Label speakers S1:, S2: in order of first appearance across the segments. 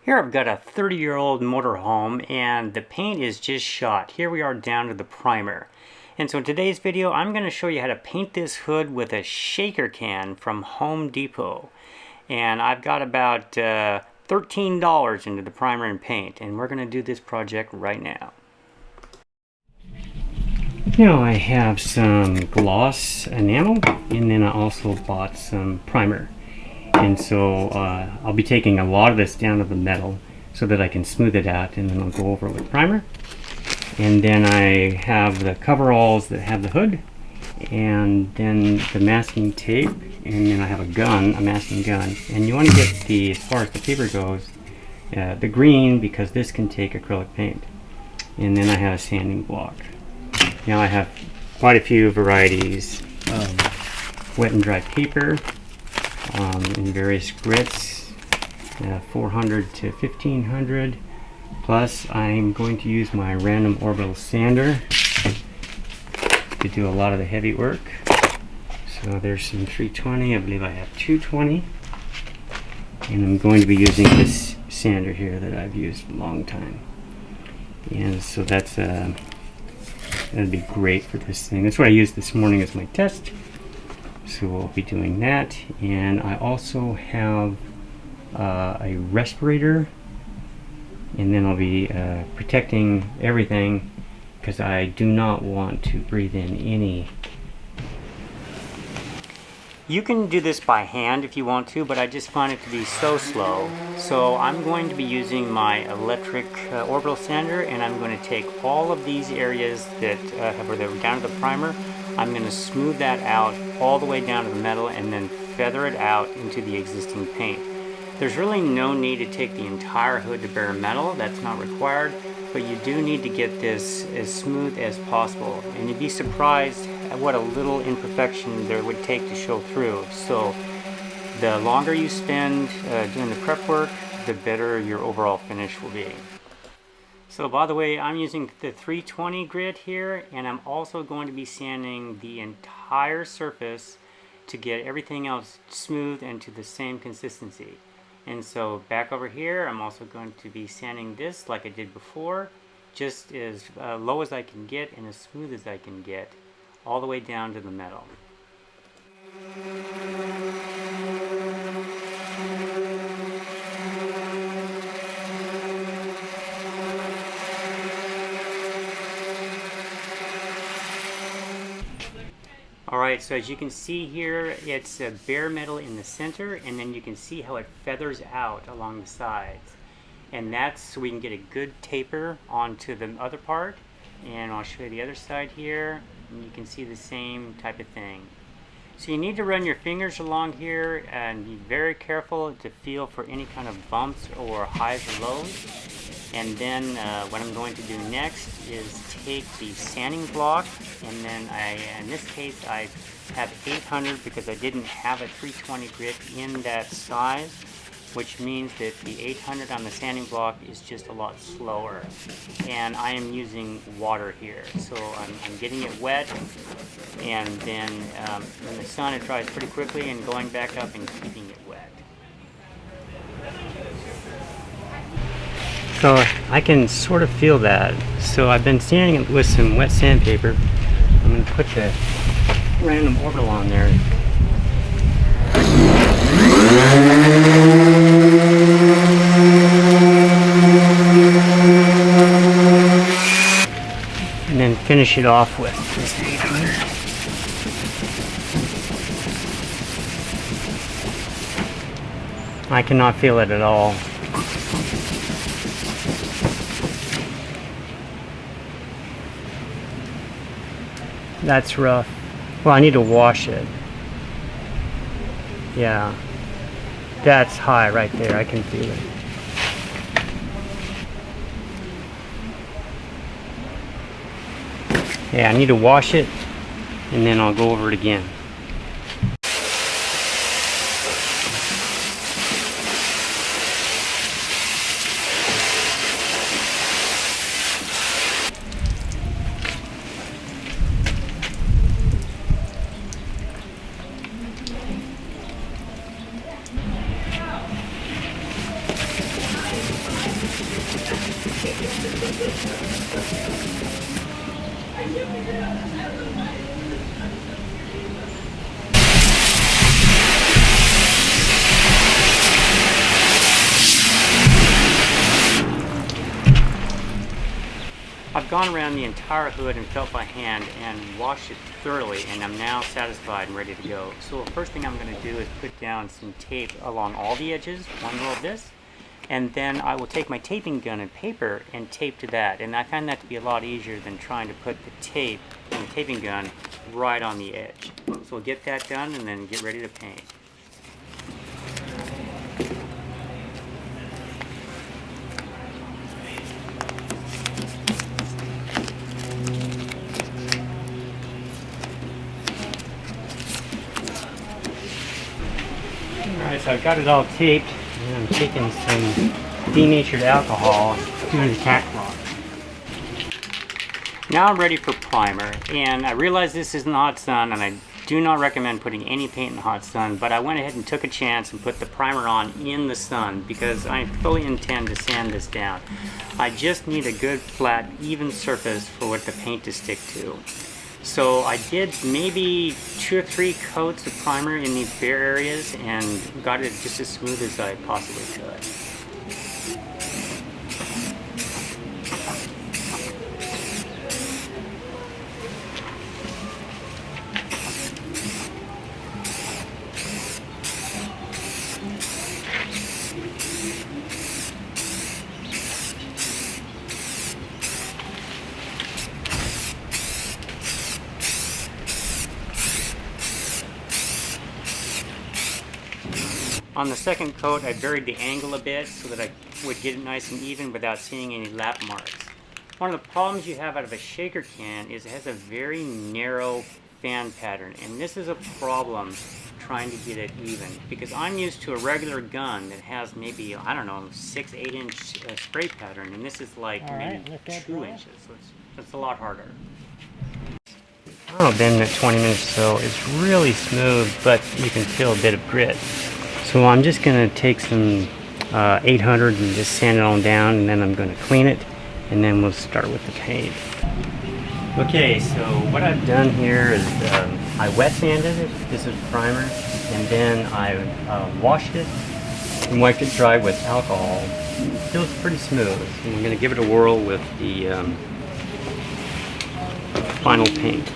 S1: Here I've got a 30-year-old motorhome and the paint is just shot. Here we are down to the primer. And so in today's video I'm going to show you how to paint this hood with a shaker can from Home Depot. And I've got about $13 into the primer and paint, and we're going to do this project right now. Now I have some gloss enamel, and then I also bought some primer. And so I'll be taking a lot of this down to the metal so that I can smooth it out, and then I'll go over it with primer. And then I have the coveralls that have the hood, and then the masking tape, and then I have a masking gun. And you want to get the, as far as the paper goes, the green, because this can take acrylic paint. And then I have a sanding block. Now I have quite a few varieties of wet and dry paper in various grits, 400 to 1500. Plus I'm going to use my random orbital sander to do a lot of the heavy work. So there's some 320, I believe I have 220. And I'm going to be using this sander here that I've used a long time. And so that's that'd be great for this thing. That's what I used this morning as my test. So we'll be doing that. And I also have a respirator, and then I'll be protecting everything because I do not want to breathe in any. You can do this by hand if you want to, but I just find it to be so slow. So I'm going to be using my electric orbital sander, and I'm going to take all of these areas that where they were down to the primer. I'm going to smooth that out all the way down to the metal and then feather it out into the existing paint. There's really no need to take the entire hood to bare metal, that's not required, but you do need to get this as smooth as possible. And you'd be surprised at what a little imperfection there would take to show through. So the longer you spend doing the prep work, the better your overall finish will be. So by the way, I'm using the 320 grit here, and I'm also going to be sanding the entire surface to get everything else smooth and to the same consistency. And so back over here, I'm also going to be sanding this like I did before, just as low as I can get and as smooth as I can get, all the way down to the metal. Alright, so as you can see here, it's bare metal in the center, and then you can see how it feathers out along the sides. And that's so we can get a good taper onto the other part. And I'll show you the other side here, and you can see the same type of thing. So you need to run your fingers along here and be very careful to feel for any kind of bumps or highs or lows. And then what I'm going to do next is take the sanding block, and then in this case I have 800 because I didn't have a 320 grit in that size, which means that the 800 on the sanding block is just a lot slower. And I am using water here, so I'm getting it wet, and then in the sun it dries pretty quickly, and going back up and keeping it wet. So I can sort of feel that. So I've been sanding it with some wet sandpaper. I'm going to put the random orbital on there. And then finish it off with this 800. I cannot feel it at all. That's rough. Well, I need to wash it. Yeah. That's high right there. I can feel it. Yeah, I need to wash it, and then I'll go over it again. I've gone around the entire hood and felt by hand and washed it thoroughly, and I'm now satisfied and ready to go. So the first thing I'm going to do is put down some tape along all the edges, one row of this, and then I will take my taping gun and paper and tape to that. And I find that to be a lot easier than trying to put the tape and the taping gun right on the edge. So we'll get that done and then get ready to paint. Alright, so I've got it all taped, and I'm taking some denatured alcohol doing the tack block. Now I'm ready for primer, and I realize this is in the hot sun, and I do not recommend putting any paint in the hot sun, but I went ahead and took a chance and put the primer on in the sun because I fully intend to sand this down. I just need a good, flat, even surface for what the paint to stick to. So I did maybe 2 or 3 coats of primer in these bare areas and got it just as smooth as I possibly could. On the second coat, I varied the angle a bit so that I would get it nice and even without seeing any lap marks. One of the problems you have out of a shaker can is it has a very narrow fan pattern, and this is a problem trying to get it even because I'm used to a regular gun that has maybe, I don't know, 6-8 inch spray pattern, and this is like maybe 2 inches, so it's a lot harder. Oh, been at 20 minutes so it's really smooth, but you can feel a bit of grit. So I'm just going to take some 800 and just sand it on down, and then I'm going to clean it, and then we'll start with the paint. Okay, so what I've done here is I wet sanded it. This is primer, and then I washed it and wiped it dry with alcohol. It feels pretty smooth. And I'm going to give it a whirl with the final paint.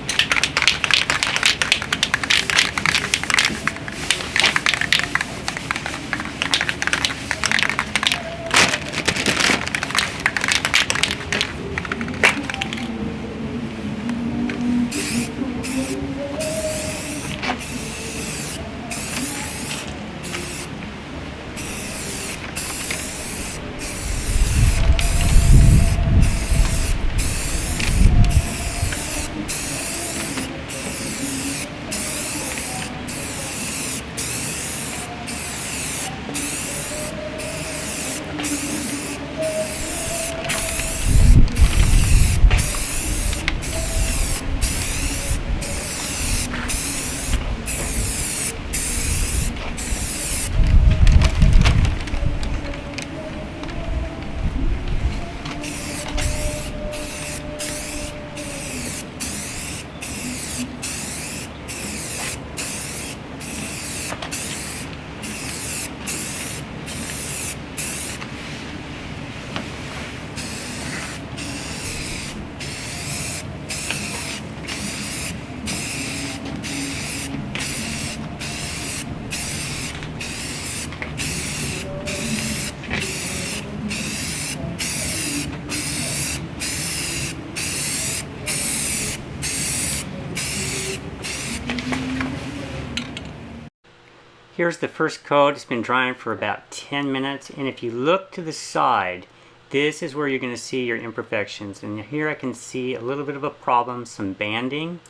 S1: Here's the first coat. It's been drying for about 10 minutes, and if you look to the side, this is where you're going to see your imperfections. And here I can see a little bit of a problem, some banding,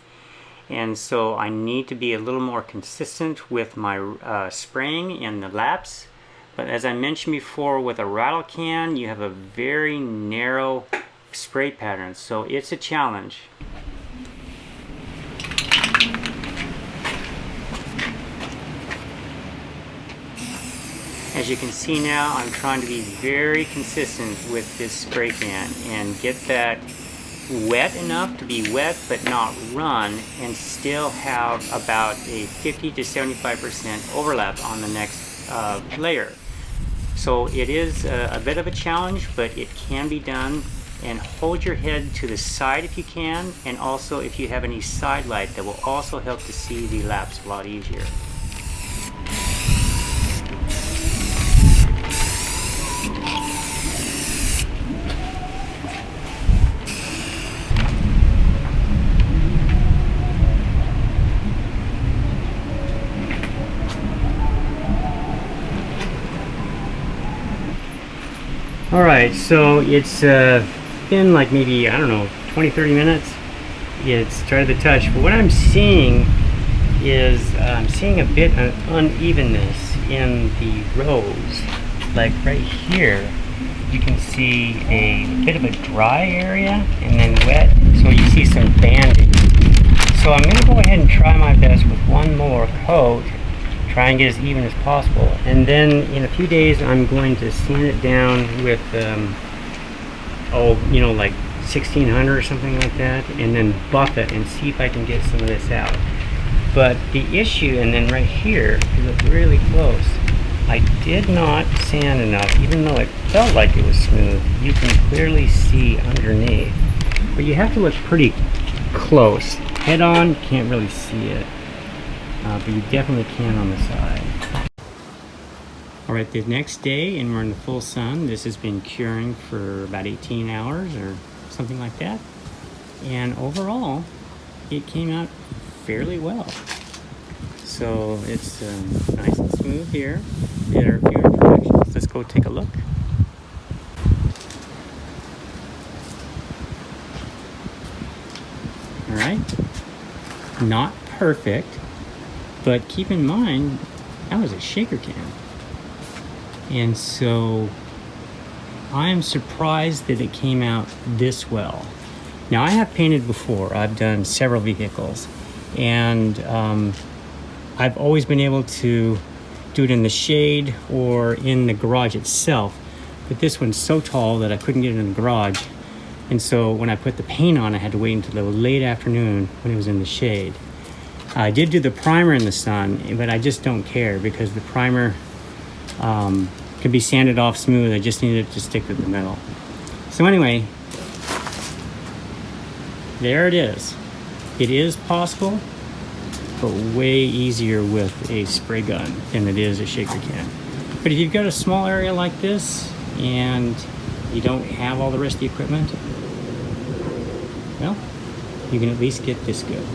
S1: and so I need to be a little more consistent with my spraying and the laps. But as I mentioned before, with a rattle can you have a very narrow spray pattern, so it's a challenge. As As you can see now, I'm trying to be very consistent with this spray can and get that wet enough to be wet but not run, and still have about a 50 to 75% overlap on the next layer. So it is a bit of a challenge, but it can be done. And hold your head to the side if you can, and also if you have any side light, that will also help to see the laps a lot easier. Alright, so it's been like maybe, I don't know, 20-30 minutes. It's started to touch, but what I'm seeing is I'm seeing a bit of unevenness in the rows. Like right here, you can see a bit of a dry area and then wet, so you see some banding. So I'm going to go ahead and try my best with one more coat, try and get as even as possible, and then in a few days I'm going to sand it down with like 1600 or something like that, and then buff it and see if I can get some of this out. But the issue, and then right here, if you look really close, I did not sand enough. Even though it felt like it was smooth, you can clearly see underneath, but you have to look pretty close. Head on, can't really see it. But you definitely can on the side. Alright, the next day, and we're in the full sun. This has been curing for about 18 hours or something like that. And overall, it came out fairly well. So it's nice and smooth here. There are a few imperfections. Let's go take a look. Alright, not perfect. But keep in mind, that was a shaker can. And so I'm surprised that it came out this well. Now, I have painted before. I've done several vehicles. And I've always been able to do it in the shade or in the garage itself. But this one's so tall that I couldn't get it in the garage. And so when I put the paint on, I had to wait until the late afternoon when it was in the shade. I did do the primer in the sun, but I just don't care because the primer can be sanded off smooth. I just need it to stick to the metal. So anyway, there it is. It is possible, but way easier with a spray gun than it is a shaker can. But if you've got a small area like this and you don't have all the rest of the equipment, well, you can at least get this good.